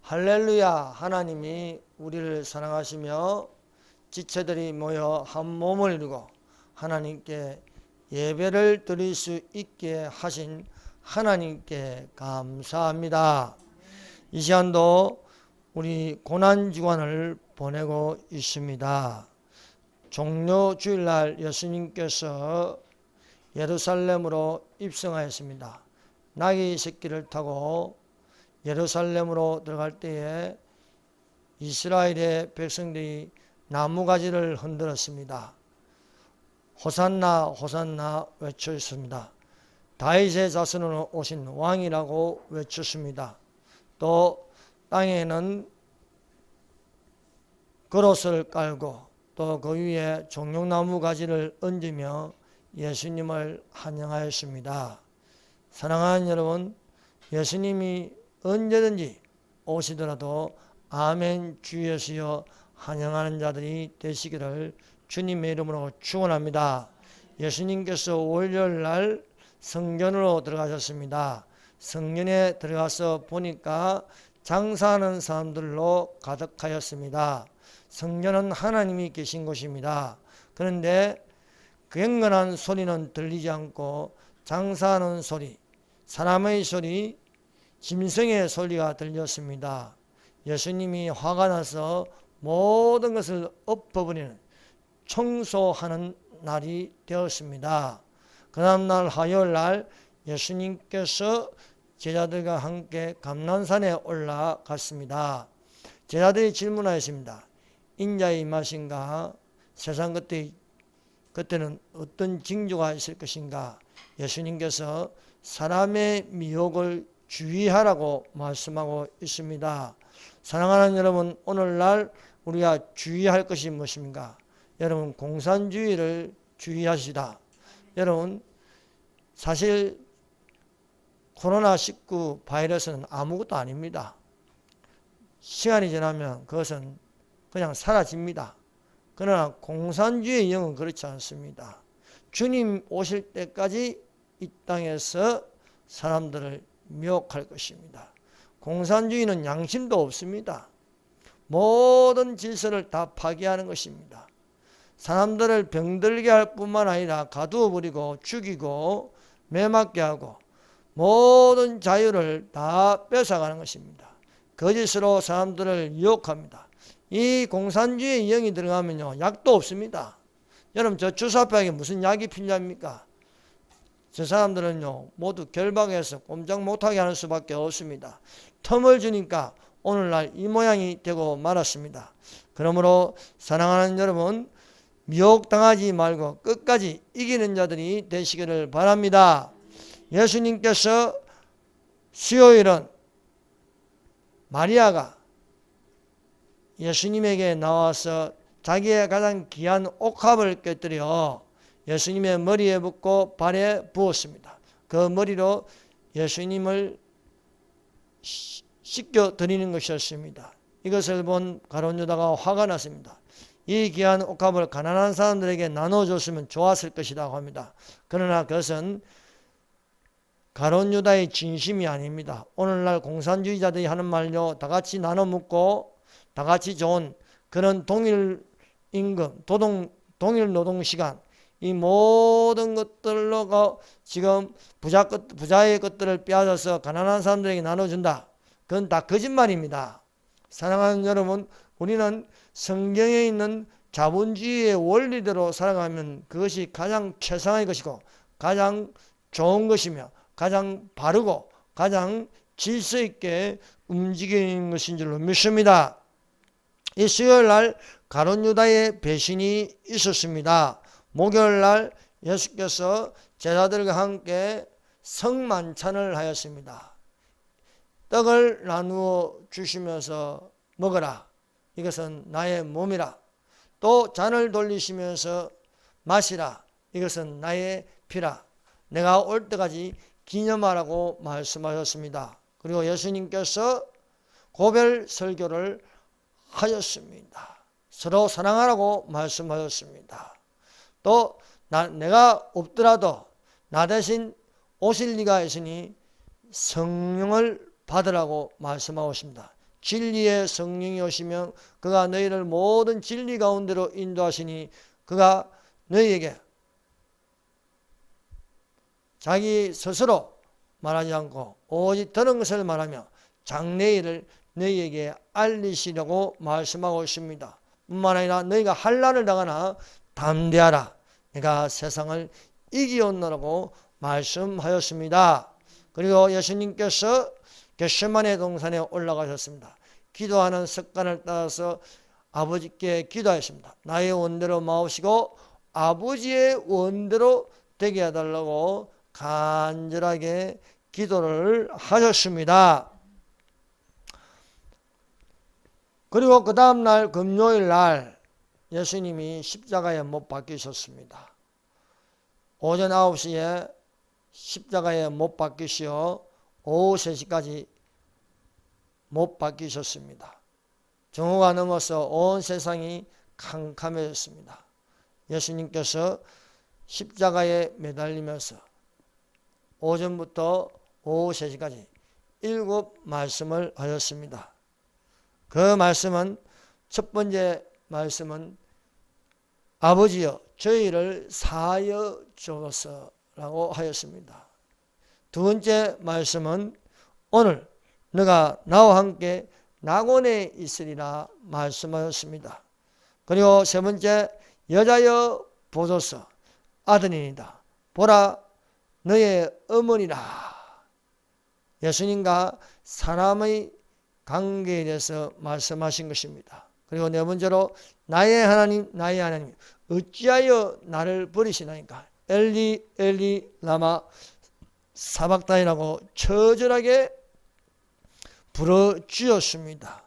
할렐루야. 하나님이 우리를 사랑하시며 지체들이 모여 한 몸을 이루고 하나님께 예배를 드릴 수 있게 하신 하나님께 감사합니다. 이 시간도 우리 고난주간을 보내고 있습니다. 종료 주일날 예수님께서 예루살렘으로 입성하였습니다. 나귀 새끼를 타고 예루살렘으로 들어갈 때에 이스라엘의 백성들이 나무가지를 흔들었습니다. 호산나 호산나 외쳤습니다. 다윗의 자손으로 오신 왕이라고 외쳤습니다. 또 땅에는 그릇을 깔고 또 그 위에 종용나무 가지를 얹으며 예수님을 환영하였습니다. 사랑하는 여러분, 예수님이 언제든지 오시더라도 아멘 주 예수여 환영하는 자들이 되시기를 주님의 이름으로 축원합니다. 예수님께서 월요일날 성전으로 들어가셨습니다. 성전에 들어가서 보니까 장사하는 사람들로 가득하였습니다. 성전은 하나님이 계신 곳입니다. 그런데 경건한 소리는 들리지 않고 장사하는 소리, 사람의 소리, 짐승의 소리가 들렸습니다. 예수님이 화가 나서 모든 것을 엎어버리는 청소하는 날이 되었습니다. 그 다음날 화요일날 예수님께서 제자들과 함께 감난산에 올라갔습니다. 제자들이 질문하였습니다. 인자의 임하신가? 세상 그때는 어떤 징조가 있을 것인가? 예수님께서 사람의 미혹을 주의하라고 말씀하고 있습니다. 사랑하는 여러분, 오늘날 우리가 주의할 것이 무엇입니까? 여러분, 공산주의를 주의하시다. 여러분, 사실 코로나19 바이러스는 아무것도 아닙니다. 시간이 지나면 그것은 그냥 사라집니다. 그러나 공산주의의 영은 그렇지 않습니다. 주님 오실 때까지 이 땅에서 사람들을 미혹할 것입니다. 공산주의는 양심도 없습니다. 모든 질서를 다 파괴하는 것입니다. 사람들을 병들게 할 뿐만 아니라 가두어 버리고 죽이고 매맞게 하고 모든 자유를 다 뺏어가는 것입니다. 거짓으로 사람들을 유혹합니다. 이 공산주의의 영이 들어가면요, 약도 없습니다. 여러분, 저 주사파에게 무슨 약이 필요합니까? 저 사람들은요, 모두 결박해서 꼼짝 못하게 하는 수밖에 없습니다. 틈을 주니까 오늘날 이 모양이 되고 말았습니다. 그러므로 사랑하는 여러분, 미혹당하지 말고 끝까지 이기는 자들이 되시기를 바랍니다. 예수님께서 수요일은 마리아가 예수님에게 나와서 자기의 가장 귀한 옥합을 꿰뜨려 예수님의 머리에 붓고 발에 부었습니다. 그 머리로 예수님을 씻겨 드리는 것이었습니다. 이것을 본 가룟 유다가 화가 났습니다. 이 귀한 옥합을 가난한 사람들에게 나눠줬으면 좋았을 것이라고 합니다. 그러나 그것은 가룟 유다의 진심이 아닙니다. 오늘날 공산주의자들이 하는 말로 다 같이 나눠 먹고 다 같이 좋은 그런 동일 임금, 동일 노동시간, 이 모든 것들로 지금 부자의 것들을 빼앗아서 가난한 사람들에게 나눠준다. 그건 다 거짓말입니다. 사랑하는 여러분, 우리는 성경에 있는 자본주의의 원리대로 살아가면 그것이 가장 최상의 것이고 가장 좋은 것이며 가장 바르고 가장 질서 있게 움직이는 것인 줄로 믿습니다. 이 수요일날 가룟 유다의 배신이 있었습니다. 목요일날 예수께서 제자들과 함께 성만찬을 하였습니다. 떡을 나누어 주시면서 먹어라. 이것은 나의 몸이라. 또 잔을 돌리시면서 마시라. 이것은 나의 피라. 내가 올 때까지 기념하라고 말씀하셨습니다. 그리고 예수님께서 고별 설교를 하였습니다. 서로 사랑하라고 말씀하셨습니다. 또 내가 없더라도 나 대신 오실 리가 있으니 성령을 받으라고 말씀하고 있습니다. 진리의 성령이 오시면 그가 너희를 모든 진리 가운데로 인도하시니 그가 너희에게 자기 스스로 말하지 않고 오직 들은 것을 말하며 장래일을 너희에게 알리시려고 말씀하고 있습니다. 뿐만 아니라 너희가 환난을 당하나 담대하라. 내가 세상을 이기었노라고 말씀하였습니다. 그리고 예수님께서 겟세마네 동산에 올라가셨습니다. 기도하는 습관을 따라서 아버지께 기도하였습니다. 나의 원대로 마옵시고 아버지의 원대로 되게 해달라고 간절하게 기도를 하셨습니다. 그리고 그 다음날 금요일 날 예수님이 십자가에 못 박히셨습니다. 오전 9시에 십자가에 못 박히시어 오후 3시까지 못 박히셨습니다. 정오가 넘어서 온 세상이 캄캄해졌습니다. 예수님께서 십자가에 매달리면서 오전부터 오후 3시까지 7 말씀을 하셨습니다. 그 말씀은 첫 번째 말씀은 아버지여 저희를 사하여 주옵소서라고 하였습니다. 두 번째 말씀은 오늘 너가 나와 함께 낙원에 있으리라 말씀하였습니다. 그리고 세 번째 여자여 보소서 아드니이다 보라 너의 어머니라. 예수님과 사람의 관계에 대해서 말씀하신 것입니다. 그리고 네 번째로 나의 하나님 나의 하나님 어찌하여 나를 버리시나이까 엘리 엘리 라마 사박다니라고 처절하게 부르짖었습니다.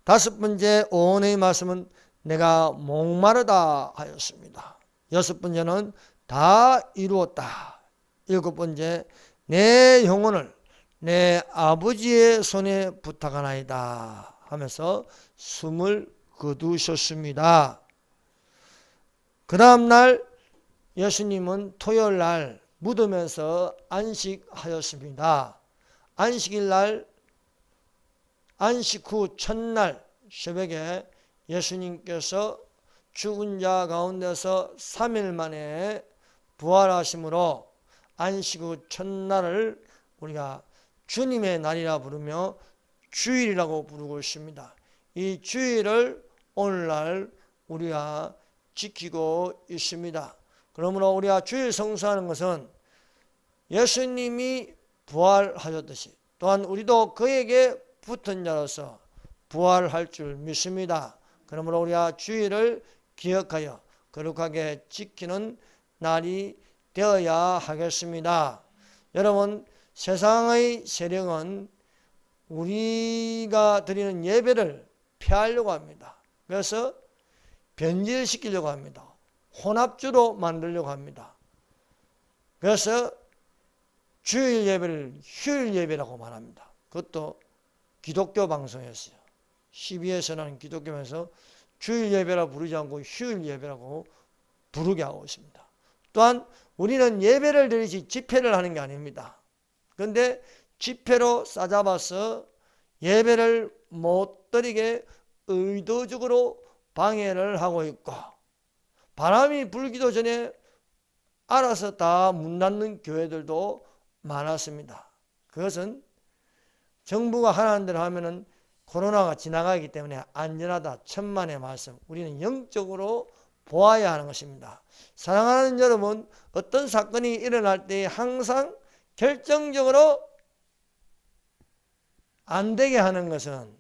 다섯 번째 오온의 말씀은 내가 목마르다 하였습니다. 여섯 번째는 다 이루었다. 일곱 번째 내 영혼을 내 아버지의 손에 부탁하나이다 하면서 숨을 거두셨습니다. 그 다음 날 예수님은 토요일 날 무덤에서 안식하였습니다. 안식일 날 안식 후 첫날 새벽에 예수님께서 죽은 자 가운데서 3일 만에 부활하심으로 안식 후 첫날을 우리가 주님의 날이라 부르며 주일이라고 부르고 있습니다. 이 주일을 오늘날 우리가 지키고 있습니다. 그러므로 우리가 주일 성수하는 것은 예수님이 부활하셨듯이 또한 우리도 그에게 붙은 자로서 부활할 줄 믿습니다. 그러므로 우리가 주일을 기억하여 거룩하게 지키는 날이 되어야 하겠습니다. 여러분 세상의 세력은 우리가 드리는 예배를 피하려고 합니다. 그래서 변질시키려고 합니다. 혼합주로 만들려고 합니다. 그래서 주일 예배를 휴일 예배라고 말합니다. 그것도 기독교 방송이었어요. CBS라는 기독교에서 주일 예배라 부르지 않고 휴일 예배라고 부르게 하고 있습니다. 또한 우리는 예배를 드리지 집회를 하는 게 아닙니다. 그런데 집회로 싸잡아서 예배를 못 드리게 의도적으로 방해를 하고 있고 바람이 불기도 전에 알아서 다 문 닫는 교회들도 많았습니다. 그것은 정부가 하라는 대로 하면은 코로나가 지나가기 때문에 안전하다 천만의 말씀. 우리는 영적으로 보아야 하는 것입니다. 사랑하는 여러분, 어떤 사건이 일어날 때 항상 결정적으로 안 되게 하는 것은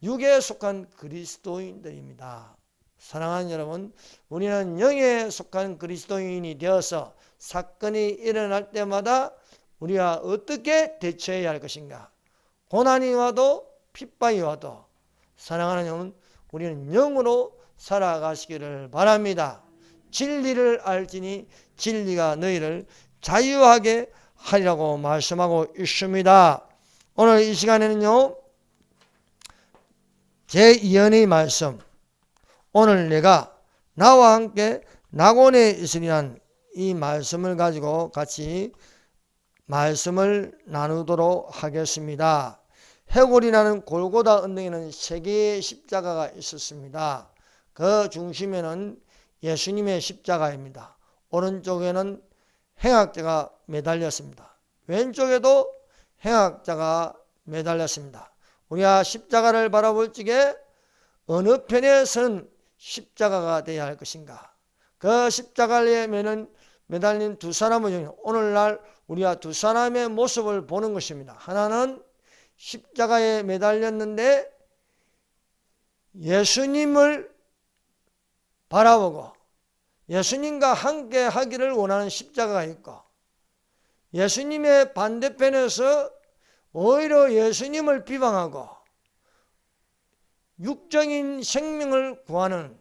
육에 속한 그리스도인들입니다. 사랑하는 여러분, 우리는 영에 속한 그리스도인이 되어서 사건이 일어날 때마다 우리가 어떻게 대처해야 할 것인가? 고난이 와도 핍박이 와도 사랑하는 여러분, 우리는 영으로 살아가시기를 바랍니다. 진리를 알지니 진리가 너희를 자유하게 하리라고 말씀하고 있습니다. 오늘 이 시간에는요, 제2연의 말씀, 오늘 내가 나와 함께 낙원에 있으리란 이 말씀을 가지고 같이 말씀을 나누도록 하겠습니다. 해골이라는 골고다 언덕에는 3개의 십자가가 있었습니다. 그 중심에는 예수님의 십자가입니다. 오른쪽에는 행악자가 매달렸습니다. 왼쪽에도 행악자가 매달렸습니다. 우리가 십자가를 바라볼 적에 어느 편에 선 십자가가 되어야 할 것인가? 그 십자가에 매달린 두 사람의 중에 오늘날 우리가 두 사람의 모습을 보는 것입니다. 하나는 십자가에 매달렸는데 예수님을 바라보고 예수님과 함께 하기를 원하는 십자가가 있고, 예수님의 반대편에서 오히려 예수님을 비방하고 육적인 생명을 구하는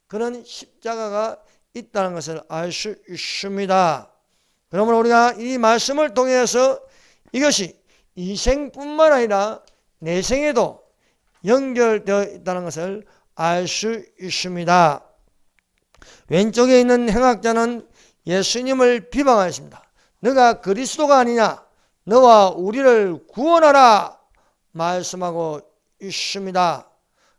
그런 십자가가 있다는 것을 알 수 있습니다. 그러므로 우리가 이 말씀을 통해서 이것이 이생뿐만 아니라 내생에도 연결되어 있다는 것을 알 수 있습니다. 왼쪽에 있는 행악자는 예수님을 비방하였습니다. 너가 그리스도가 아니냐? 너와 우리를 구원하라 말씀하고 있습니다.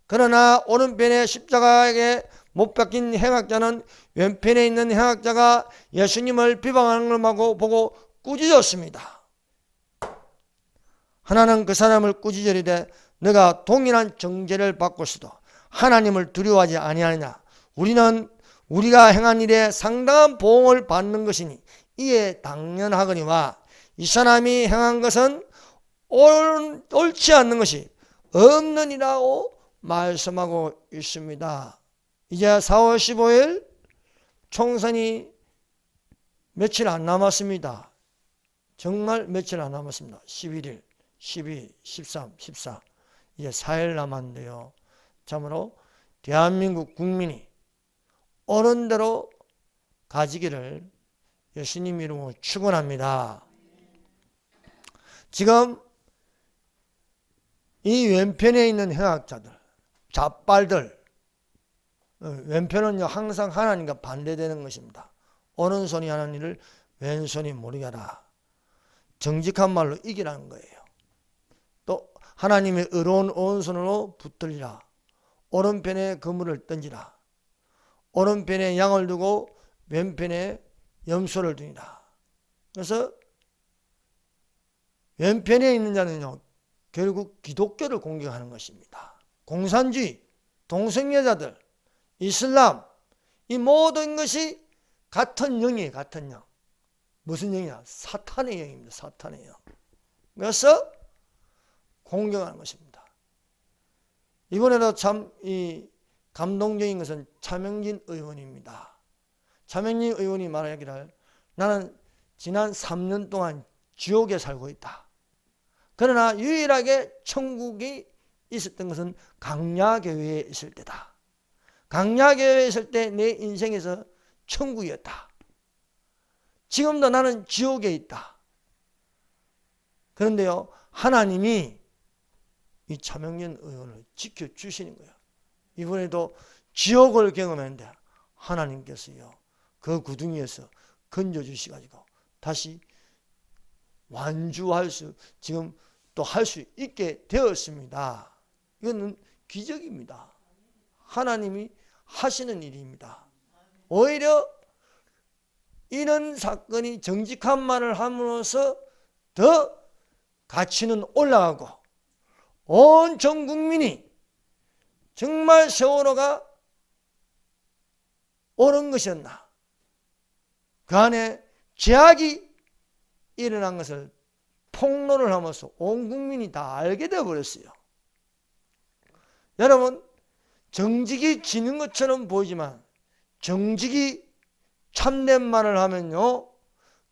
그러나 오른편에 십자가에 못 박힌 행악자는 왼편에 있는 행악자가 예수님을 비방하는 것을 보고 꾸짖었습니다. 하나는 그 사람을 꾸짖으리되 너가 동일한 정죄를 받고서도 하나님을 두려워하지 아니하느냐? 우리가 행한 일에 상당한 보응을 받는 것이니 이에 당연하거니와 이 사람이 행한 것은 옳지 않는 것이 없느니라고 말씀하고 있습니다. 이제 4월 15일 총선이 며칠 안 남았습니다. 정말 며칠 안 남았습니다. 11일, 12, 13, 14 이제 4일 남았는데요. 참으로 대한민국 국민이 옳은 대로 가지기를 예수님 이름으로 축원합니다. 지금 이 왼편에 있는 행악자들, 잡발들, 왼편은요 항상 하나님과 반대되는 것입니다. 오른손이 하는 일을 왼손이 모르게 하라. 정직한 말로 이기라는 거예요. 또 하나님의 의로운 오른손으로 붙들리라. 오른편에 그물을 던지라. 오른편에 양을 두고 왼편에 염소를 두니라. 그래서 왼편에 있는 자는요 결국 기독교를 공격하는 것입니다. 공산주의, 동성애자들, 이슬람, 이 모든 것이 같은 영이에요. 같은 영. 무슨 영이냐? 사탄의 영입니다. 사탄의 영. 그래서 공격하는 것입니다. 이번에도 참 감동적인 것은 차명진 의원입니다. 차명진 의원이 말하기를 나는 지난 3년 동안 지옥에 살고 있다. 그러나 유일하게 천국이 있었던 것은 강야교회에 있을 때다. 강야교회에 있을 때 내 인생에서 천국이었다. 지금도 나는 지옥에 있다. 그런데요 하나님이 이 차명진 의원을 지켜주시는 거예요. 이번에도 지옥을 경험했는데 하나님께서요 그 구덩이에서 건져주시가지고 다시 완주할 수 지금 또 할 수 있게 되었습니다. 이거는 기적입니다. 하나님이 하시는 일입니다. 오히려 이런 사건이 정직한 말을 함으로써 더 가치는 올라가고 온 전 국민이 정말 세월호가 옳은 것이었나, 그 안에 제약이 일어난 것을 폭로를 하면서 온 국민이 다 알게 되어버렸어요. 여러분 정직이 지는 것처럼 보이지만 정직이 참된 말을 하면요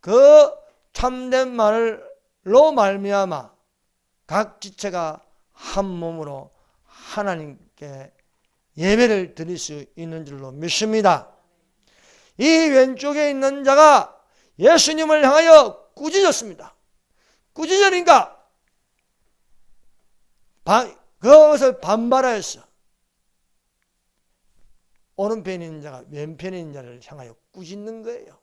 그 참된 말로 말미암아 각 지체가 한 몸으로 하나님께 예배를 드릴 수 있는 줄로 믿습니다. 이 왼쪽에 있는 자가 예수님을 향하여 꾸짖었습니다. 꾸짖으니까 그것을 반발하였어. 오른편에 있는 자가 왼편에 있는 자를 향하여 꾸짖는 거예요.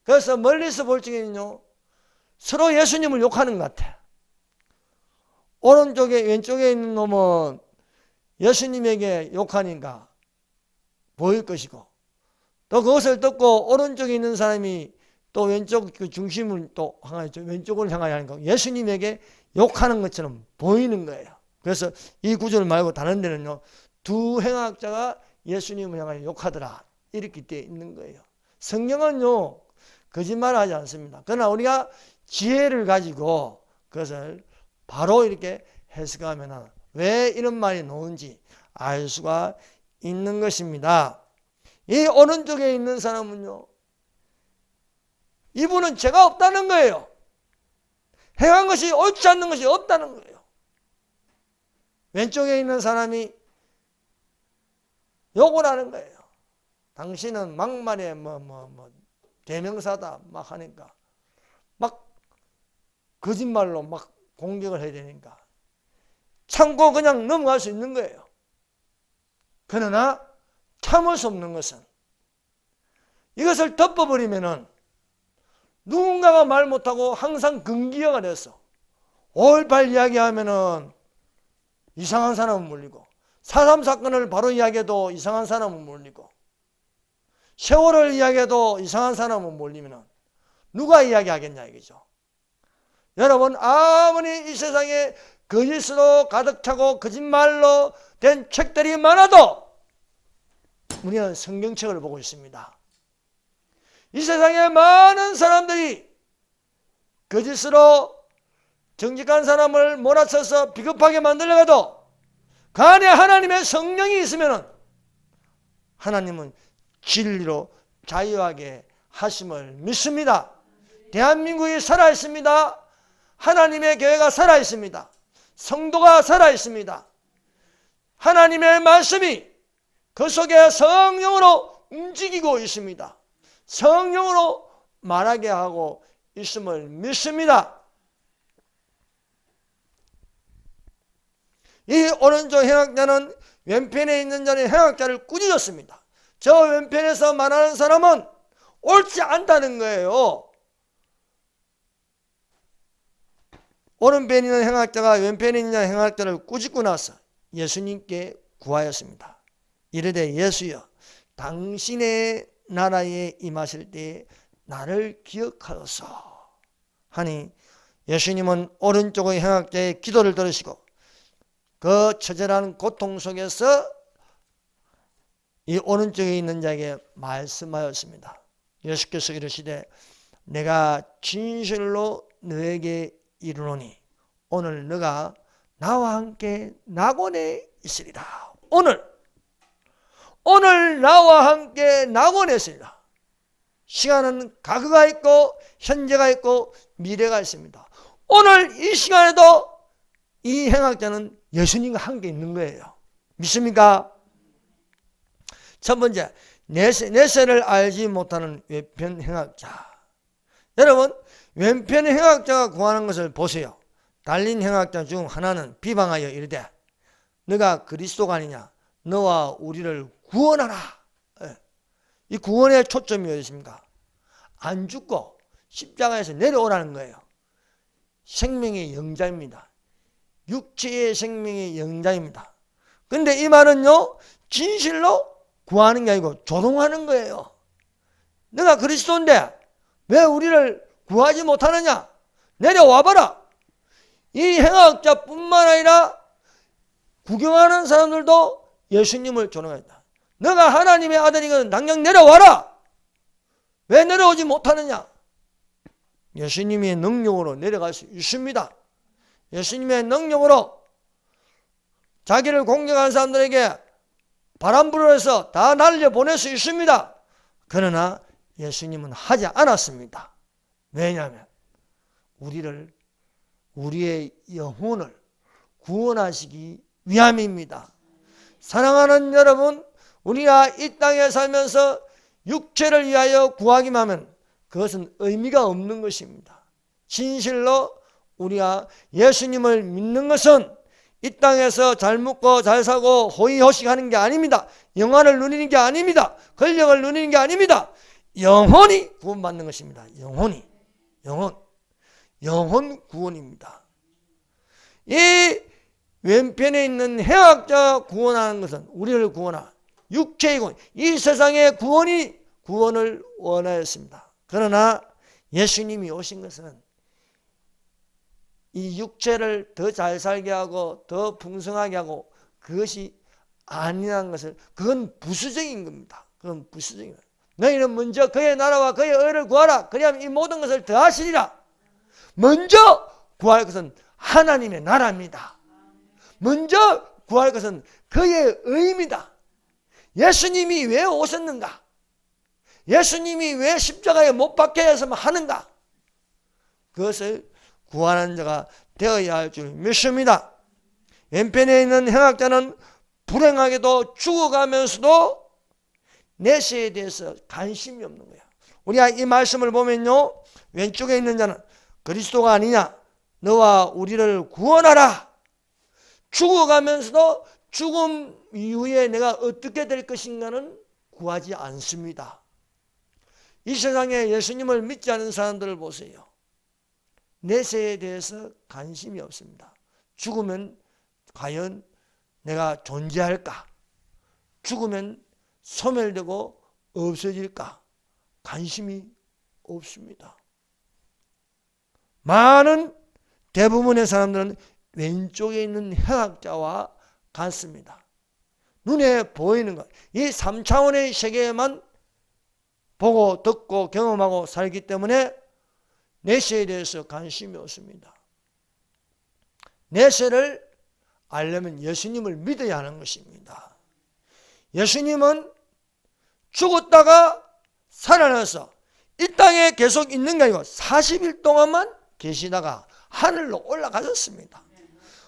그래서 멀리서 볼 적에는요 서로 예수님을 욕하는 것 같아. 오른쪽에 왼쪽에 있는 놈은 예수님에게 욕하니까 보일 것이고, 또 그것을 듣고 오른쪽에 있는 사람이 또 왼쪽 그 중심을 또 향하죠. 왼쪽을 향하여 하니까 예수님에게 욕하는 것처럼 보이는 거예요. 그래서 이 구절 말고 다른 데는요, 두 행악자가 예수님을 향하여 욕하더라, 이렇게 되어 있는 거예요. 성경은요 거짓말하지 않습니다. 그러나 우리가 지혜를 가지고 그것을 바로 이렇게 해석하면 왜 이런 말이 나오는지 알 수가 있는 것입니다. 이 오른쪽에 있는 사람은요, 이분은 죄가 없다는 거예요. 행한 것이 옳지 않는 것이 없다는 거예요. 왼쪽에 있는 사람이 욕을 하는 거예요. 당신은 막말에 대명사다 막 하니까, 막 거짓말로 막 공격을 해야 되니까 참고 그냥 넘어갈 수 있는 거예요. 그러나 참을 수 없는 것은 이것을 덮어버리면은 누군가가 말 못하고 항상 금기어가 됐어. 5.18 이야기하면은 이상한 사람은 몰리고, 4.3 사건을 바로 이야기해도 이상한 사람은 몰리고, 세월을 이야기해도 이상한 사람은 몰리면은 누가 이야기하겠냐 이거죠. 여러분, 아무리 이 세상에 거짓으로 가득 차고 거짓말로 된 책들이 많아도 우리는 성경책을 보고 있습니다. 이 세상에 많은 사람들이 거짓으로 정직한 사람을 몰아쳐서 비겁하게 만들려가도 그 안에 하나님의 성령이 있으면 하나님은 진리로 자유하게 하심을 믿습니다. 대한민국이 살아있습니다. 하나님의 교회가 살아있습니다. 성도가 살아있습니다. 하나님의 말씀이 그 속에 성령으로 움직이고 있습니다. 성령으로 말하게 하고 있음을 믿습니다. 이 오른쪽 행악자는 왼편에 있는 자는 행악자를 꾸짖었습니다. 저 왼편에서 말하는 사람은 옳지 않다는 거예요. 오른편에 있는 행악자가 왼편에 있는 행악자를 꾸짖고 나서 예수님께 구하였습니다. 이르되 예수여, 당신의 나라에 임하실 때 나를 기억하소서 하니 예수님은 오른쪽의 행악자의 기도를 들으시고 그 처절한 고통 속에서 이 오른쪽에 있는 자에게 말씀하였습니다. 예수께서 이르시되 내가 진실로 너에게 이르노니 오늘 너가 나와 함께 낙원에 있으리라. 오늘 나와 함께 낙원에 있으리라. 시간은 과거가 있고 현재가 있고 미래가 있습니다. 오늘 이 시간에도 이 행악자는 예수님과 함께 있는 거예요. 믿습니까? 첫 번째, 내세를 알지 못하는 왼편 행악자. 여러분, 왼편 행악자가 구하는 것을 보세요. 달린 행악자 중 하나는 비방하여 이르되 너가 그리스도가 아니냐, 너와 우리를 구원하라. 이 구원의 초점이 어디 있습니까? 안 죽고 십자가에서 내려오라는 거예요. 생명의 영자입니다. 육체의 생명의 영자입니다. 근데 이 말은요, 진실로 구하는 게 아니고 조롱하는 거예요. 너가 그리스도인데 왜 우리를 구하지 못하느냐? 내려와봐라. 이 행악자뿐만 아니라 구경하는 사람들도 예수님을 조롱했다. 너가 하나님의 아들이거든 당장 내려와라. 왜 내려오지 못하느냐? 예수님의 능력으로 내려갈 수 있습니다. 예수님의 능력으로 자기를 공격하는 사람들에게 바람 불어서 다 날려보낼 수 있습니다. 그러나 예수님은 하지 않았습니다. 왜냐하면 우리의 영혼을 구원하시기 위함입니다. 사랑하는 여러분, 우리가 이 땅에 살면서 육체를 위하여 구하기만 하면 그것은 의미가 없는 것입니다. 진실로 우리가 예수님을 믿는 것은 이 땅에서 잘 먹고 잘 사고 호의호식하는 게 아닙니다. 영화를 누리는 게 아닙니다. 권력을 누리는 게 아닙니다. 영혼이 구원받는 것입니다. 영혼 구원입니다. 이 왼편에 있는 해악자 구원하는 것은 우리를 구원하 육체의 구원, 이 세상의 구원을 원하였습니다. 그러나 예수님이 오신 것은 이 육체를 더 잘 살게 하고 더 풍성하게 하고 그것이 아니라는 것을, 그건 부수적인 겁니다. 그건 부수적인 겁니다. 너희는 먼저 그의 나라와 그의 의를 구하라. 그리하면 이 모든 것을 더하시리라. 먼저 구할 것은 하나님의 나라입니다. 먼저 구할 것은 그의 의입니다. 예수님이 왜 오셨는가? 예수님이 왜 십자가에 못 박혀 해서만 하는가? 그것을 구하는 자가 되어야 할 줄 믿습니다. 왼편에 있는 행악자는 불행하게도 죽어가면서도 내세에 대해서 관심이 없는 거야. 우리가 이 말씀을 보면요, 왼쪽에 있는 자는 그리스도가 아니냐, 너와 우리를 구원하라. 죽어가면서도 죽음 이후에 내가 어떻게 될 것인가는 구하지 않습니다. 이 세상에 예수님을 믿지 않는 사람들을 보세요. 내세에 대해서 관심이 없습니다. 죽으면 과연 내가 존재할까? 죽으면 소멸되고 없어질까? 관심이 없습니다. 많은 대부분의 사람들은 왼쪽에 있는 행악자와 같습니다. 눈에 보이는 것, 이 3차원의 세계에만 보고 듣고 경험하고 살기 때문에 내세에 대해서 관심이 없습니다. 내세를 알려면 예수님을 믿어야 하는 것입니다. 예수님은 죽었다가 살아나서 이 땅에 계속 있는 게 아니고 40일 동안만 계시다가 하늘로 올라가셨습니다.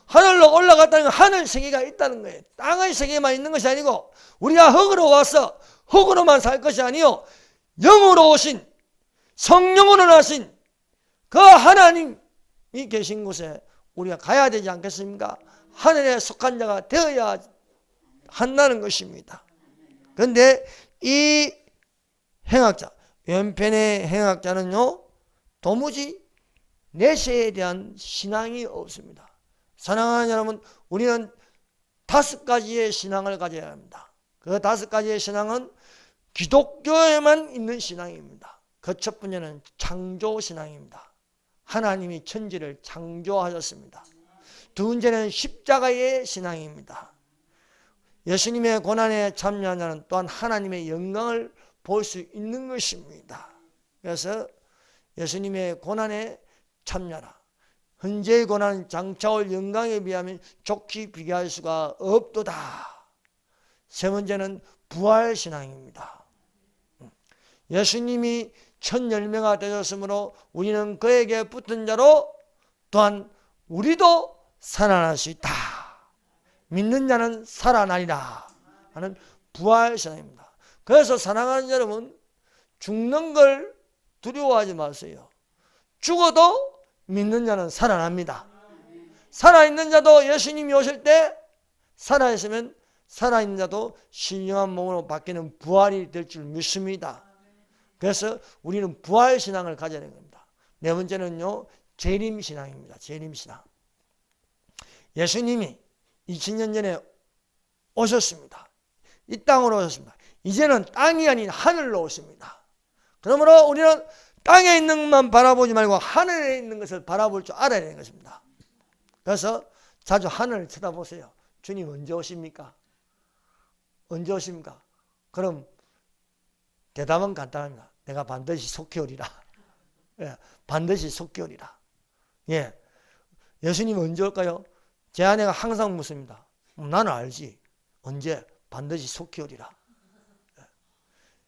하늘로 올라갔다는 건 하늘 세계가 있다는 거예요. 땅의 세계만 있는 것이 아니고 우리가 흙으로 와서 흙으로만 살 것이 아니요, 영으로 오신, 성령으로 나신 그 하나님이 계신 곳에 우리가 가야 되지 않겠습니까? 하늘에 속한 자가 되어야 한다는 것입니다. 그런데 이 행악자, 왼편의 행악자는요, 도무지 내세에 대한 신앙이 없습니다. 사랑하는 여러분, 우리는 5가지의 신앙을 가져야 합니다. 그 5가지의 신앙은 기독교에만 있는 신앙입니다. 그 첫 번째는 창조신앙입니다. 하나님이 천지를 창조하셨습니다. 두 번째는 십자가의 신앙입니다. 예수님의 고난에 참여한 자는 또한 하나님의 영광을 볼 수 있는 것입니다. 그래서 예수님의 고난에 참여하라. 현재의 고난 장차올 영광에 비하면 좋게 비교할 수가 없도다. 세 번째는 부활신앙입니다. 예수님이 첫 열매가 되셨으므로 우리는 그에게 붙은 자로 또한 우리도 살아날 수 있다. 믿는 자는 살아나리라 하는 부활신앙입니다. 그래서 사랑하는 여러분, 죽는 걸 두려워하지 마세요. 죽어도 믿는 자는 살아납니다. 살아있는 자도 예수님이 오실 때 살아있으면 살아있는 자도 신령한 몸으로 바뀌는 부활이 될 줄 믿습니다. 그래서 우리는 부활신앙을 가져야 되는 겁니다. 네 번째는요, 재림신앙입니다. 재림신앙. 예수님이 2000년 전에 오셨습니다. 이 땅으로 오셨습니다. 이제는 땅이 아닌 하늘로 오십니다. 그러므로 우리는 땅에 있는 것만 바라보지 말고 하늘에 있는 것을 바라볼 줄 알아야 되는 것입니다. 그래서 자주 하늘을 쳐다보세요. 주님 언제 오십니까? 언제 오십니까? 그럼 대답은 간단합니다. 내가 반드시 속히 오리라. 예, 반드시 속히 오리라. 예, 예수님 언제 올까요? 제 아내가 항상 묻습니다. 나는 알지. 언제? 반드시 속히 오리라.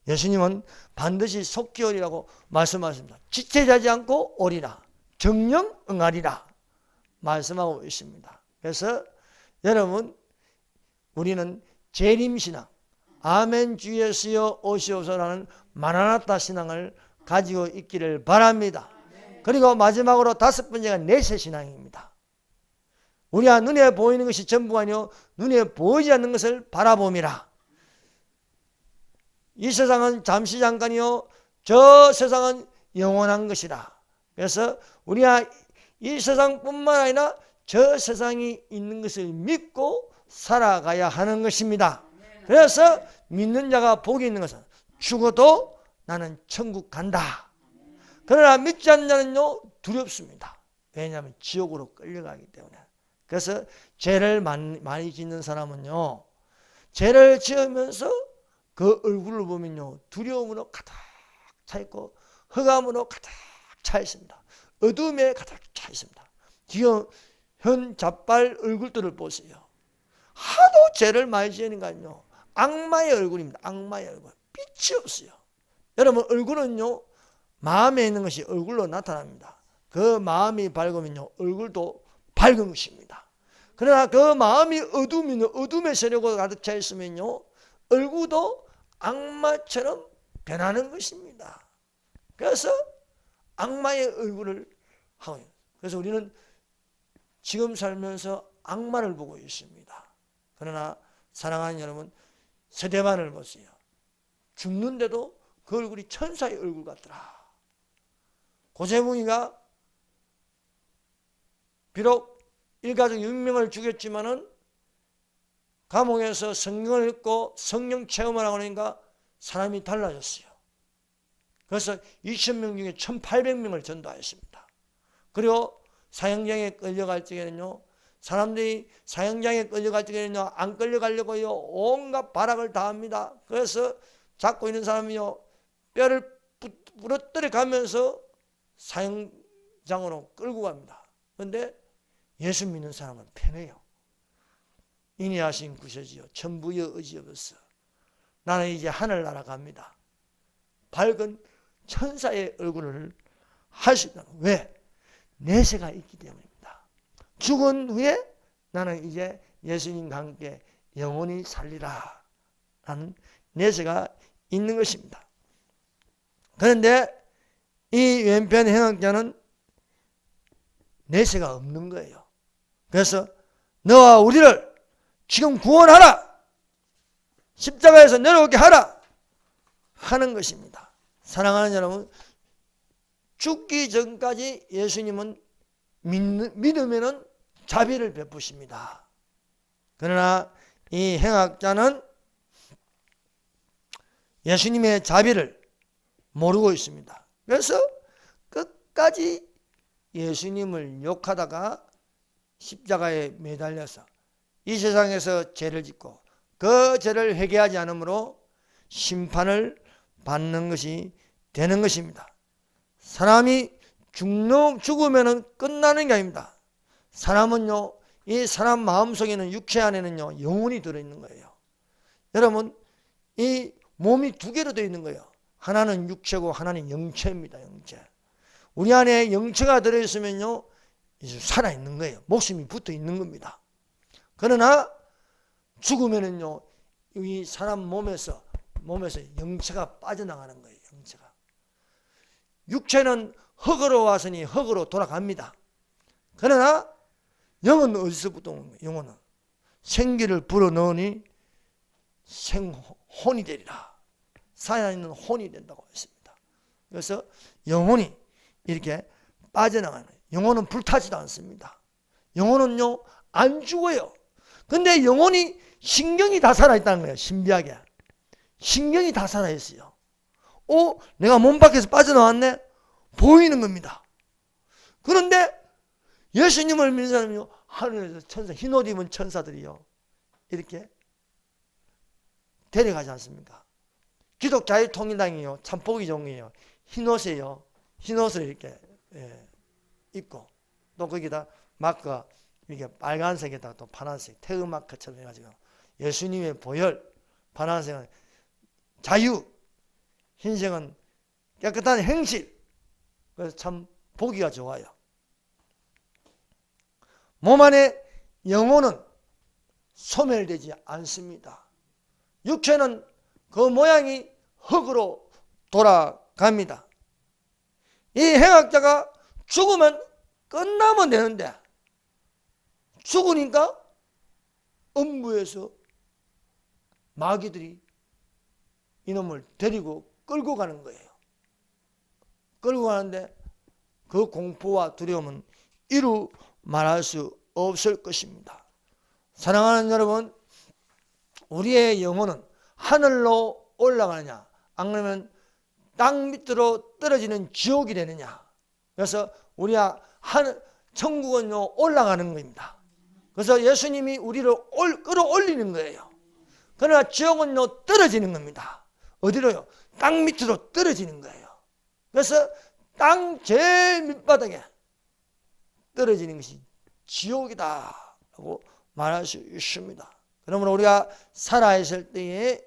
예수님은 반드시 속히 오리라고 말씀하십니다. 지체하지 않고 오리라. 정령 응하리라 말씀하고 있습니다. 그래서 여러분, 우리는 재림신앙, 아멘 주 예수여 오시옵소서라는 마라나타 신앙을 가지고 있기를 바랍니다. 그리고 마지막으로 5번째가 내세신앙입니다. 우리가 눈에 보이는 것이 전부가 아니요 눈에 보이지 않는 것을 바라봄이라. 이 세상은 잠시 잠깐이요 저 세상은 영원한 것이라. 그래서 우리가 이 세상뿐만 아니라 저 세상이 있는 것을 믿고 살아가야 하는 것입니다. 그래서 믿는 자가 복이 있는 것은 죽어도 나는 천국 간다. 그러나 믿지 않는 자는요 두렵습니다. 왜냐하면 지옥으로 끌려가기 때문에. 그래서 죄를 많이 짓는 사람은요 죄를 지으면서 그 얼굴을 보면요 두려움으로 가득 차 있고 흑암으로 가득 차 있습니다. 어둠에 가득 차 있습니다. 지금 현 잡발 얼굴들을 보세요. 하도 죄를 많이 지으니까요 악마의 얼굴입니다. 악마의 얼굴. 빛이 없어요. 여러분 얼굴은요 마음에 있는 것이 얼굴로 나타납니다. 그 마음이 밝으면요 얼굴도 밝은 것입니다. 그러나 그 마음이 어둠의 세력으로 가득 차 있으면요 얼굴도 악마처럼 변하는 것입니다. 그래서 악마의 얼굴을 하고 있어요. 그래서 우리는 지금 살면서 악마를 보고 있습니다. 그러나 사랑하는 여러분 서대반을 보세요. 죽는데도 그 얼굴이 천사의 얼굴 같더라. 고재붕이가 비록 일가족 6명을 죽였지만은 감옥에서 성경을 읽고 성령 체험을 하고 나니까 사람이 달라졌어요. 그래서 2,000명 중에 1,800명을 전도하였습니다. 그리고 사형장에 끌려갈 적에는요 사람들이 사형장에 끌려갈 적에는요 안 끌려가려고요 온갖 발악을 다 합니다. 그래서 잡고 있는 사람이요 뼈를 부러뜨려 가면서 사형장으로 끌고 갑니다. 그런데 예수 믿는 사람은 편해요. 인이하신 구세주여 천부여 의지여버서 나는 이제 하늘 날아갑니다. 밝은 천사의 얼굴을 할 수 있다. 왜? 내세가 있기 때문입니다. 죽은 후에 나는 이제 예수님과 함께 영원히 살리라 라는 내세가 있는 것입니다. 그런데 이 왼편 행악자는 내세가 없는 거예요. 그래서 너와 우리를 지금 구원하라, 십자가에서 내려오게 하라 하는 것입니다. 사랑하는 여러분, 죽기 전까지 예수님은 믿으면은 자비를 베푸십니다. 그러나 이 행악자는 예수님의 자비를 모르고 있습니다. 그래서 끝까지 예수님을 욕하다가 십자가에 매달려서 이 세상에서 죄를 짓고 그 죄를 회개하지 않으므로 심판을 받는 것이 되는 것입니다. 사람이 죽으면 끝나는 게 아닙니다. 사람은요, 이 사람 마음속에는 육체 안에는요 영혼이 들어있는 거예요. 여러분, 이 몸이 두 개로 되어 있는 거예요. 하나는 육체고 하나는 영체입니다. 영체. 우리 안에 영체가 들어있으면요 이제 살아있는 거예요. 목숨이 붙어 있는 겁니다. 그러나 죽으면은요 이 사람 몸에서 영체가 빠져나가는 거예요. 영체가. 육체는 흙으로 왔으니 흙으로 돌아갑니다. 그러나 영은 어디서부터 오는 거예요? 영혼은 생기를 불어넣으니 생혼이 되리라. 살아있는 혼이 된다고 했습니다. 그래서 영혼이 이렇게 빠져나가는 거예요. 영혼은 불타지도 않습니다. 영혼은요 안 죽어요. 근데 영혼이 신경이 다 살아있다는 거예요. 신비하게 신경이 다 살아있어요. 내가 몸 밖에서 빠져나왔네? 보이는 겁니다. 그런데 예수님을 믿는 사람이요 하늘에서 천사, 흰 옷 입은 천사들이요 이렇게 데려가지 않습니까? 기독자유통일당이요 참 보기 좋은 게요 흰 옷을 이렇게 입고 또 거기다 마크가 이렇게 빨간색에다가 또 파란색 태극 마크처럼 해가지고 예수님의 보혈, 파란색은 자유, 흰색은 깨끗한 행실. 그래서 참 보기가 좋아요. 몸 안에 영혼은 소멸되지 않습니다. 육체는 그 모양이 흙으로 돌아갑니다. 이 행악자가 죽으면 끝나면 되는데 죽으니까 음부에서 마귀들이 이놈을 데리고 끌고 가는 거예요. 끌고 가는데 그 공포와 두려움은 이루 말할 수 없을 것입니다. 사랑하는 여러분, 우리의 영혼은 하늘로 올라가느냐, 안 그러면 땅 밑으로 떨어지는 지옥이 되느냐. 그래서 우리가 천국은요 올라가는 겁니다. 그래서 예수님이 우리를 끌어올리는 거예요. 그러나 지옥은요 떨어지는 겁니다. 어디로요? 땅 밑으로 떨어지는 거예요. 그래서 땅 제일 밑바닥에 떨어지는 것이 지옥이다 라고 말할 수 있습니다. 그러므로 우리가 살아있을 때에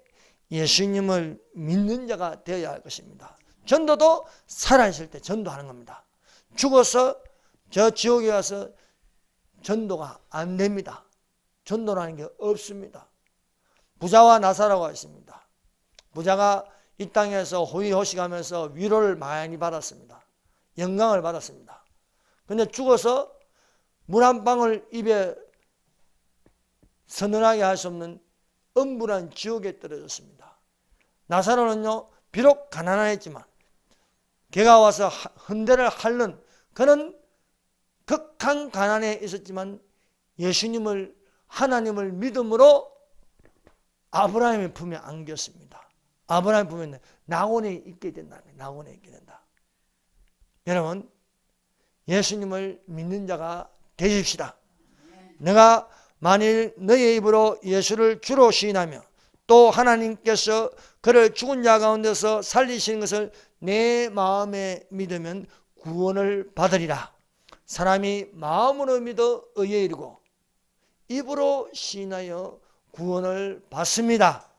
예수님을 믿는 자가 되어야 할 것입니다. 전도도 살아있을 때 전도하는 겁니다. 죽어서 저 지옥에 가서 전도가 안 됩니다. 전도라는 게 없습니다. 부자와 나사로가 있습니다. 부자가 이 땅에서 호의호식하면서 위로를 많이 받았습니다. 영광을 받았습니다. 그런데 죽어서 물 한 방울 입에 서늘하게 할 수 없는 엄불한 지옥에 떨어졌습니다. 나사로는요 비록 가난했지만 개가 와서 헌대를 핥는 그런 극한 가난에 있었지만 예수님을 하나님을 믿음으로 아브라함의 품에 안겼습니다. 아브라함의 품에 낙원에 있게 된다. 낙원에 있게 된다. 여러분 예수님을 믿는 자가 되십시다. 내가 만일 너의 입으로 예수를 주로 시인하며 또 하나님께서 그를 죽은 자 가운데서 살리시는 것을 내 마음에 믿으면 구원을 받으리라. 사람이 마음으로 믿어 의에 이르고 입으로 시인하여 구원을 받습니다.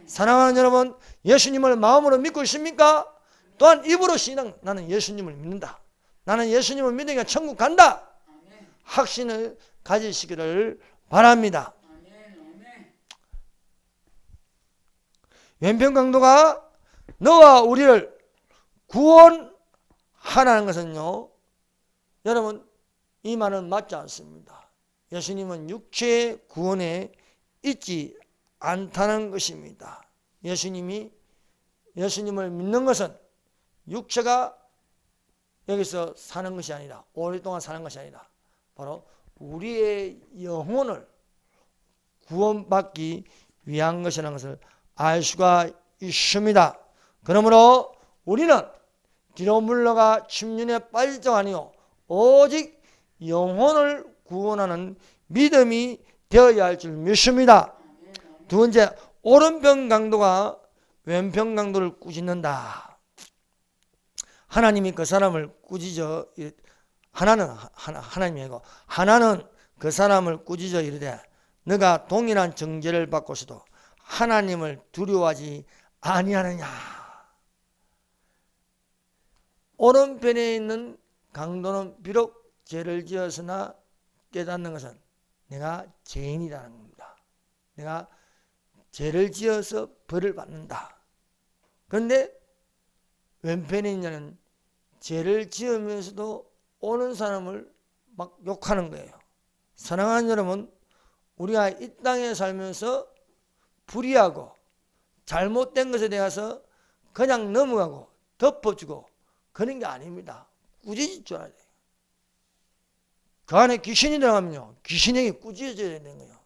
사랑하는 여러분, 예수님을 마음으로 믿고 있습니까? 또한 입으로 시인한 나는 예수님을 믿는다. 나는 예수님을 믿으니까 천국 간다. 확신을 가지시기를 바랍니다. 왼편 강도가 너와 우리를 구원하라는 것은요, 여러분 이 말은 맞지 않습니다. 예수님은 육체의 구원에 있지 않다는 것입니다. 예수님을 믿는 것은 육체가 여기서 사는 것이 아니라, 오랫동안 사는 것이 아니라 바로 우리의 영혼을 구원받기 위한 것이라는 것을 알 수가 있습니다. 그러므로 우리는 뒤로 물러가 침륜에 빠질 자 아니요 오직 영혼을 구원하는 믿음이 되어야 할 줄 믿습니다. 두 번째, 오른편 강도가 왼편 강도를 꾸짖는다. 하나님이 그 사람을 꾸짖어, 하나님이 아니고 하나는 그 사람을 꾸짖어 이르되 너가 동일한 정죄를 받고서도 하나님을 두려워하지 아니하느냐. 오른편에 있는 강도는 비록 죄를 지었으나 깨닫는 것은 내가 죄인이라는 겁니다. 내가 죄를 지어서 벌을 받는다. 그런데 왼편에 있는 자는 죄를 지으면서도 오는 사람을 막 욕하는 거예요. 사랑하는 여러분, 우리가 이 땅에 살면서 불의하고 잘못된 것에 대해서 그냥 넘어가고 덮어주고 그런 게 아닙니다. 꾸짖을 줄 알아야 돼요. 그 안에 귀신이 들어가면요, 귀신에게 꾸짖어야 되는 거예요.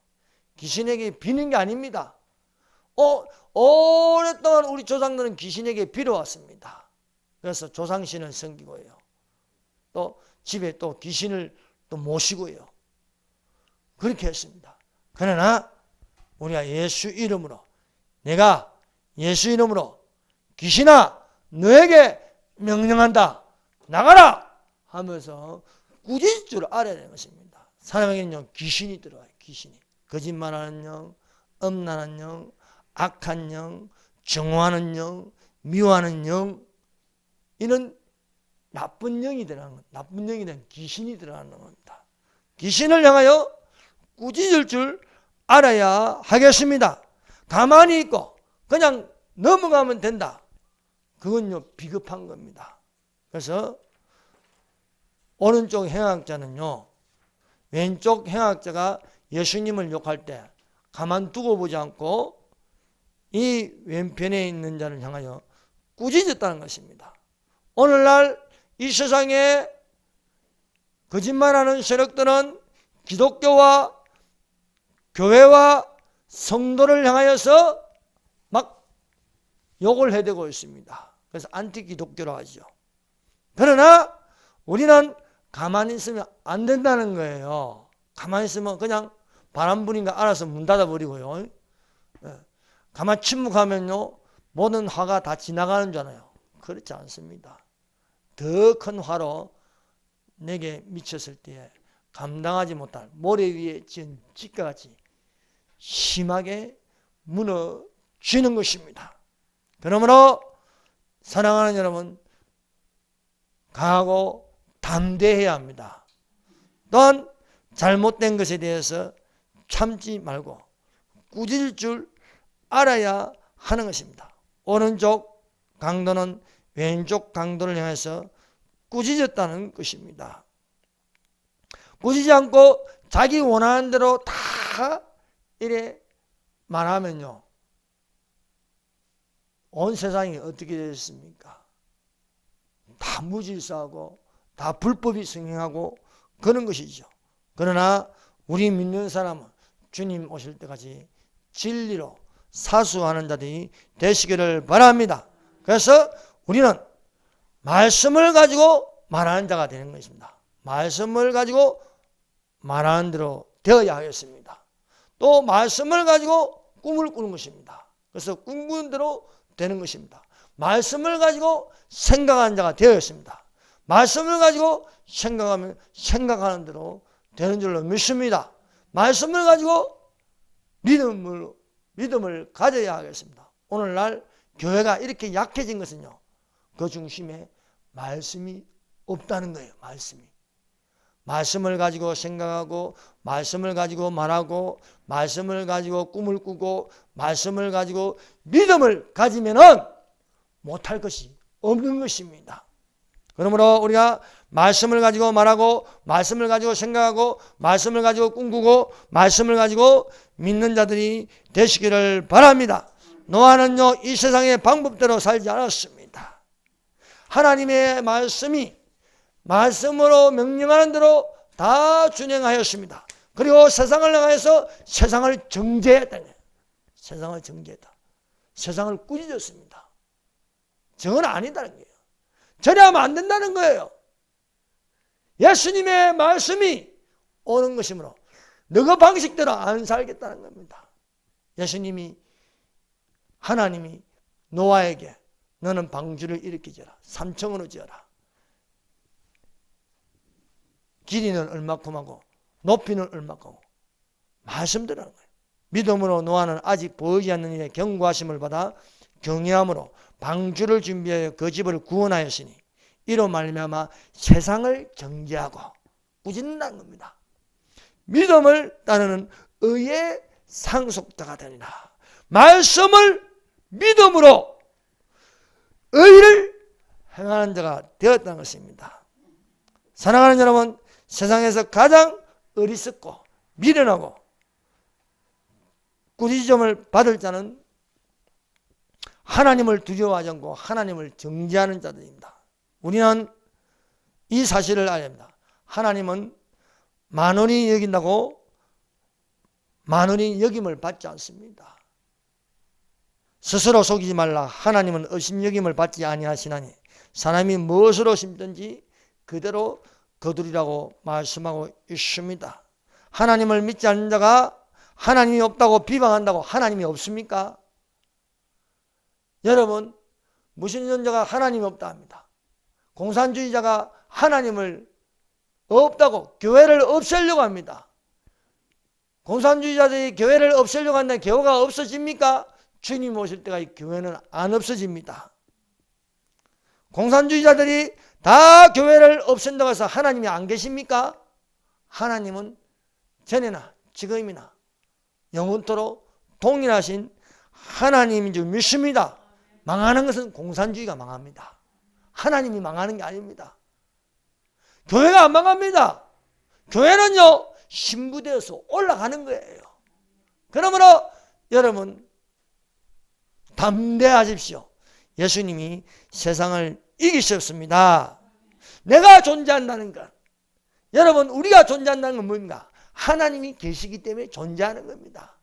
귀신에게 비는 게 아닙니다. 오랫동안 우리 조상들은 귀신에게 빌어왔습니다. 그래서 조상신을 섬기고요. 또 집에 또 귀신을 또 모시고요. 그렇게 했습니다. 그러나 우리가 예수 이름으로, 내가 예수 이름으로 귀신아 너에게 명령한다, 나가라 하면서 꾸짖을 줄 알아야 되는 것입니다. 사람에게는요 귀신이 들어와요. 귀신이 거짓말하는 영, 음란한 영, 악한 영, 정오하는 영, 미워하는 영, 이런 나쁜 영이 들어가는 것, 나쁜 영이 된 귀신이 들어가는 겁니다. 귀신을 향하여 꾸짖을 줄 알아야 하겠습니다. 가만히 있고 그냥 넘어가면 된다. 그건요 비겁한 겁니다. 그래서 오른쪽 행악자는요, 왼쪽 행악자가 예수님을 욕할 때 가만두고 보지 않고 이 왼편에 있는 자를 향하여 꾸짖었다는 것입니다. 오늘날 이 세상에 거짓말하는 세력들은 기독교와 교회와 성도를 향하여서 막 욕을 해대고 있습니다. 그래서 안티 기독교라고 하죠. 그러나 우리는 가만히 있으면 안 된다는 거예요. 가만히 있으면 그냥 바람 부니까 알아서 문 닫아버리고요. 가만히 침묵하면요 모든 화가 다 지나가는 줄 알아요. 그렇지 않습니다. 더 큰 화로 내게 미쳤을 때에 감당하지 못할 모래 위에 지은 집과같이 심하게 무너지는 것입니다. 그러므로 사랑하는 여러분, 강하고 담대해야 합니다. 또한 잘못된 것에 대해서 참지 말고 꾸짖을 줄 알아야 하는 것입니다. 오른쪽 강도는 왼쪽 강도를 향해서 꾸짖었다는 것입니다. 꾸짖지 않고 자기 원하는 대로 다 이래 말하면요, 온 세상이 어떻게 되겠습니까? 다 무질서하고 다 불법이 승행하고 그런 것이죠. 그러나 우리 믿는 사람은 주님 오실 때까지 진리로 사수하는 자들이 되시기를 바랍니다. 그래서 우리는 말씀을 가지고 말하는 자가 되는 것입니다. 말씀을 가지고 말하는 대로 되어야 하겠습니다. 또 말씀을 가지고 꿈을 꾸는 것입니다. 그래서 꿈꾸는 대로 되는 것입니다. 말씀을 가지고 생각하는 자가 되었습니다. 말씀을 가지고 생각하면 생각하는 대로 되는 줄로 믿습니다. 말씀을 가지고 믿음을 가져야 하겠습니다. 오늘날 교회가 이렇게 약해진 것은요, 그 중심에 말씀이 없다는 거예요. 말씀을 가지고 생각하고, 말씀을 가지고 말하고, 말씀을 가지고 꿈을 꾸고, 말씀을 가지고 믿음을 가지면은 못할 것이 없는 것입니다. 그러므로 우리가 말씀을 가지고 말하고, 말씀을 가지고 생각하고, 말씀을 가지고 꿈꾸고, 말씀을 가지고 믿는 자들이 되시기를 바랍니다. 노아는요, 이 세상의 방법대로 살지 않았습니다. 하나님의 말씀으로 명령하는 대로 다 준행하였습니다. 그리고 세상을 향해서 세상을 정죄했다. 세상을 정죄했다. 세상을 꾸짖었습니다. 저건 아니다는 거예요. 저래 하면 안 된다는 거예요. 예수님의 말씀이 오는 것이므로 너그 방식대로 안 살겠다는 겁니다. 하나님이 노아에게 너는 방주를 이렇게 지어라. 3층으로 지어라. 길이는 얼마큼 하고 높이는 얼마큼 하고 말씀대로 하는 거예요. 믿음으로 노아는 아직 보이지 않는 일에 경고하심을 받아 경외함으로 방주를 준비하여 그 집을 구원하였으니 이로 말미암아 세상을 정죄하고 꾸짖는다는 겁니다. 믿음을 따르는 의의 상속자가 되니라. 말씀을 믿음으로 의를 행하는 자가 되었다는 것입니다. 사랑하는 여러분, 세상에서 가장 어리석고 미련하고 꾸짖음을 받을 자는 하나님을 두려워하지 않고 하나님을 정죄하는 자들입니다. 우리는 이 사실을 알아야 합니다. 하나님은 만원이 여긴다고 만원이 여김을 받지 않습니다. 스스로 속이지 말라. 하나님은 의심여김을 받지 아니하시나니 사람이 무엇으로 심든지 그대로 거두리라고 말씀하고 있습니다. 하나님을 믿지 않는 자가 하나님이 없다고 비방한다고 하나님이 없습니까? 여러분, 무신론자가 하나님이 없다 합니다. 공산주의자가 하나님을 없다고 교회를 없애려고 합니다. 공산주의자들이 교회를 없애려고 한다면 교회가 없어집니까? 주님 오실 때가 이 교회는 안 없어집니다. 공산주의자들이 다 교회를 없앤다고 해서 하나님이 안 계십니까? 하나님은 전에나 지금이나 영원토록 동일하신 하나님인 줄 믿습니다. 망하는 것은 공산주의가 망합니다. 하나님이 망하는 게 아닙니다. 교회가 안 망합니다. 교회는요, 신부되어서 올라가는 거예요. 그러므로 여러분 담대하십시오. 예수님이 세상을 이기셨습니다. 내가 존재한다는 것, 여러분 우리가 존재한다는 건 뭔가? 하나님이 계시기 때문에 존재하는 겁니다.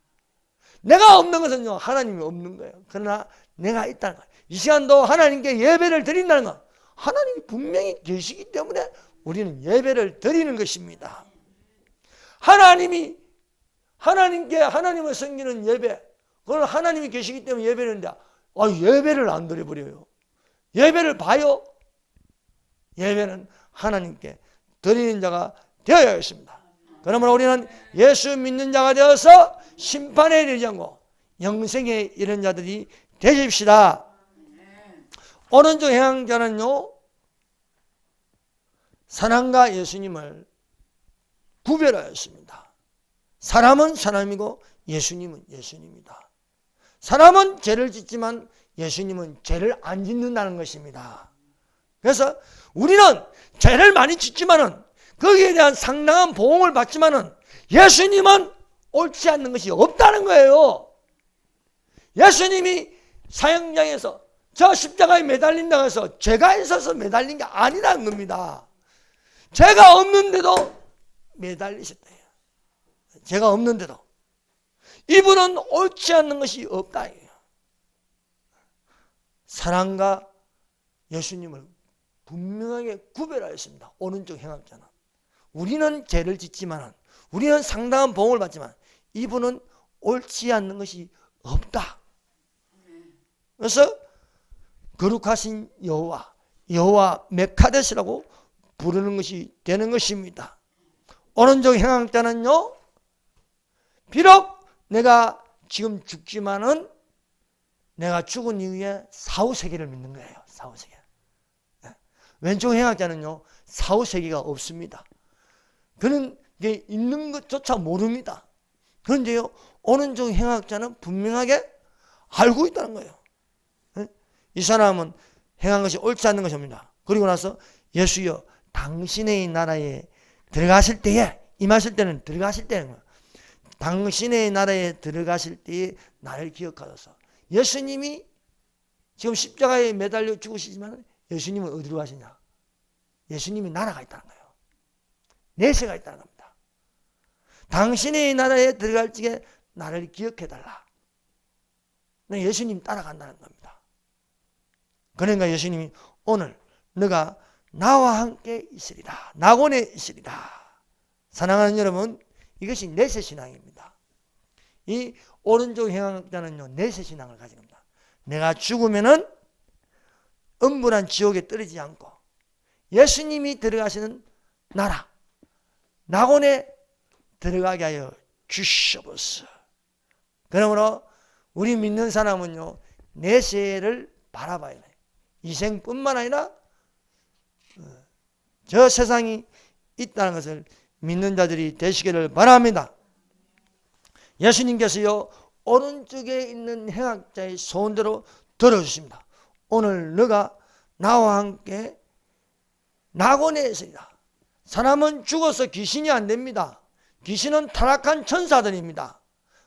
내가 없는 것은요, 하나님이 없는 거예요. 그러나 내가 있다는 거예요. 이 시간도 하나님께 예배를 드린다는 것, 하나님이 분명히 계시기 때문에 우리는 예배를 드리는 것입니다. 하나님이 하나님께 하나님을 섬기는 예배, 그건 하나님이 계시기 때문에 예배를 드린다. 예배를 안 드려버려요. 예배를 봐요. 예배는 하나님께 드리는 자가 되어야겠습니다. 그러므로 우리는 예수 믿는 자가 되어서 심판에 이르지 않고 영생에 이른 자들이 되십시다. 오른쪽 행하자는요, 사람과 예수님을 구별하였습니다. 사람은 사람이고 예수님은 예수님이다. 사람은 죄를 짓지만 예수님은 죄를 안 짓는다는 것입니다. 그래서 우리는 죄를 많이 짓지만은 거기에 대한 상당한 보응을 받지만은 예수님은 옳지 않는 것이 없다는 거예요. 예수님이 사형장에서 저 십자가에 매달린다고 해서 죄가 있어서 매달린 게 아니라는 겁니다. 죄가 없는데도 매달리셨다. 죄가 없는데도 이분은 옳지 않는 것이 없다. 사랑과 예수님을 분명하게 구별하였습니다. 오른쪽 행악자는. 우리는 죄를 짓지만, 우리는 상당한 보응을 받지만 이분은 옳지 않는 것이 없다. 그래서 거룩하신 여호와 메카데스라고 부르는 것이 되는 것입니다. 오른쪽 행악자는요, 비록 내가 지금 죽지만은 내가 죽은 이후에 사후세계를 믿는 거예요. 사후세계. 왼쪽 행악자는요, 사후세계가 없습니다. 그런 게 있는 것조차 모릅니다. 그런데요, 오른쪽 행악자는 분명하게 알고 있다는 거예요. 이 사람은 행한 것이 옳지 않는 것입니다. 그리고 나서 예수여, 당신의 나라에 들어가실 때에, 임하실 때는 들어가실 때는 거예요. 당신의 나라에 들어가실 때에 나를 기억하소서. 예수님이 지금 십자가에 매달려 죽으시지만 예수님은 어디로 가시냐? 예수님이 나라가 있다는 거예요. 내세가 있다는 겁니다. 당신의 나라에 들어갈 적에 나를 기억해달라. 예수님 따라간다는 겁니다. 그러니까 예수님이 오늘 너가 나와 함께 있으리라. 낙원에 있으리라. 사랑하는 여러분, 이것이 내세신앙입니다. 이 오른쪽 행악자는요, 내세신앙을 가진 겁니다. 내가 죽으면은 음부란 지옥에 떨어지지 않고 예수님이 들어가시는 나라, 낙원에 들어가게 하여 주시옵소서. 그러므로 우리 믿는 사람은요, 내세를 바라봐야 돼요. 이생뿐만 아니라 저 세상이 있다는 것을 믿는 자들이 되시기를 바랍니다. 예수님께서요, 오른쪽에 있는 행악자의 소원대로 들어주십니다. 오늘 너가 나와 함께 낙원에 있으리라. 사람은 죽어서 귀신이 안 됩니다. 귀신은 타락한 천사들입니다.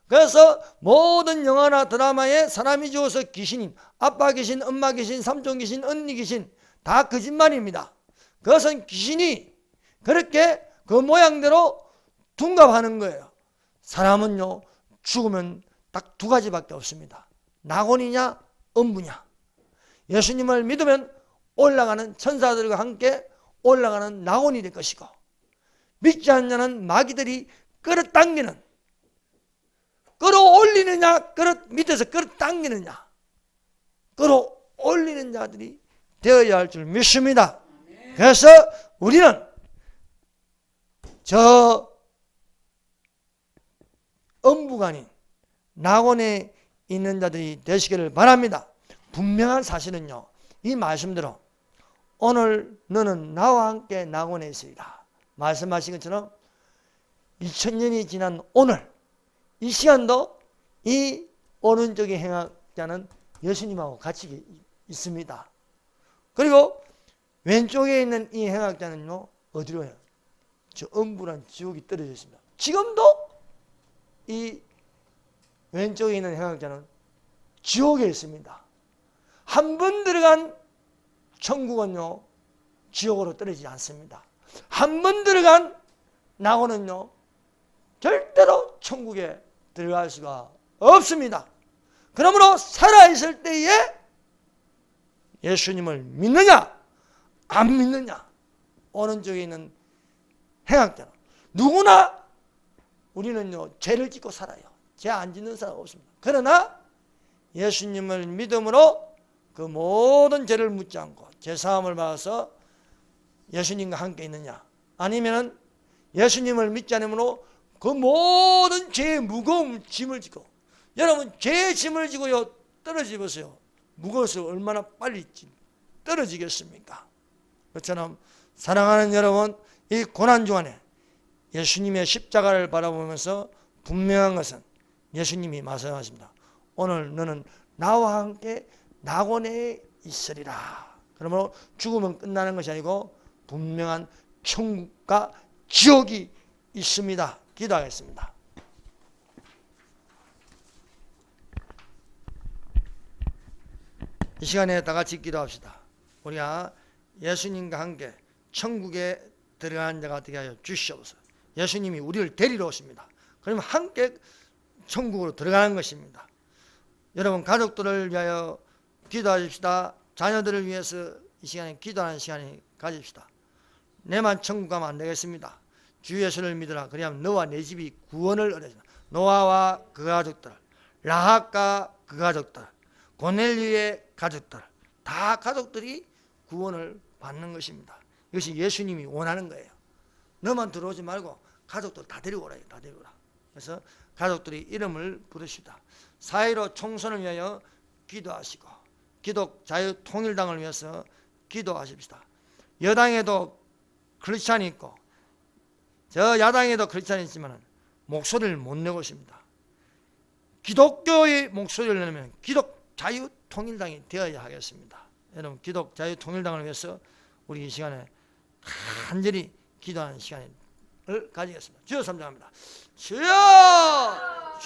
그래서 모든 영화나 드라마에 사람이 죽어서 귀신이, 아빠 귀신, 엄마 귀신, 삼촌 귀신, 언니 귀신, 다 거짓말입니다. 그것은 귀신이 그렇게 그 모양대로 둔갑하는 거예요. 사람은요, 죽으면 딱 두 가지밖에 없습니다. 낙원이냐 음부냐. 예수님을 믿으면 올라가는 천사들과 함께 올라가는 낙원이 될 것이고, 믿지 않는 자는 마귀들이 끌어당기는, 끌어올리느냐 밑에서 끌어당기느냐, 끌어올리는 자들이 되어야 할 줄 믿습니다. 그래서 우리는 저 음부가 아닌 낙원에 있는 자들이 되시기를 바랍니다. 분명한 사실은요, 이 말씀대로 오늘 너는 나와 함께 낙원에 있으리라 말씀하신 것처럼 2000년이 지난 오늘 이 시간도 이 오른쪽의 행악자는 예수님하고 같이 있습니다. 그리고 왼쪽에 있는 이 행악자는요, 어디로 해요? 저 음부란 지옥이 떨어져 있습니다. 지금도 이 왼쪽에 있는 행악자는 지옥에 있습니다. 한 번 들어간 천국은요, 지옥으로 떨어지지 않습니다. 한 번 들어간 낙원은요, 절대로 천국에 들어갈 수가 없습니다. 그러므로 살아있을 때에 예수님을 믿느냐 안 믿느냐, 오른쪽에 있는 행악자는 누구나 우리는요 죄를 짓고 살아요. 죄 안 짓는 사람 없습니다. 그러나 예수님을 믿음으로 그 모든 죄를 묻지 않고 죄사함을 받아서 예수님과 함께 있느냐, 아니면은 예수님을 믿지 않으므로 그 모든 죄의 무거운 짐을 지고, 여러분 죄의 짐을 지고요 떨어져 보세요. 무거워서 얼마나 빨리 떨어지겠습니까? 그처럼 사랑하는 여러분, 이 고난 중간에 예수님의 십자가를 바라보면서 분명한 것은 예수님이 말씀하십니다. 오늘 너는 나와 함께 낙원에 있으리라. 그러므로 죽으면 끝나는 것이 아니고 분명한 천국과 지옥이 있습니다. 기도하겠습니다. 이 시간에 다 같이 기도합시다. 우리가 예수님과 함께 천국에 들어가는 자가 되게 하여 주시옵소서. 예수님이 우리를 데리러 오십니다. 그러면 함께 천국으로 들어가는 것입니다. 여러분 가족들을 위하여 기도하십시다. 자녀들을 위해서 이 시간에 기도하는 시간을 가집시다. 내만 천국 가면 안 되겠습니다. 주 예수를 믿으라. 그리하면 너와 내 집이 구원을 얻으리라. 노아와 그 가족들, 라합과 그 가족들, 고넬류의 가족들, 다 가족들이 구원을 받는 것입니다. 이것이 예수님이 원하는 거예요. 너만 들어오지 말고 가족들 다 데리고 오라. 다 데리고 오라. 그래서 가족들이 이름을 부르시다. 4.15 총선을 위하여 기도하시고 기독 자유통일당을 위해서 기도하십시다. 여당에도 크리스찬이 있고 저 야당에도 크리스찬이 있지만 목소리를 못 내고 있습니다. 기독교의 목소리를 내면 기독 자유통일당이 되어야 하겠습니다. 여러분 기독 자유통일당을 위해서 우리 이 시간에 간절히 기도하는 시간을 가지겠습니다. 주여 삼장합니다. 주여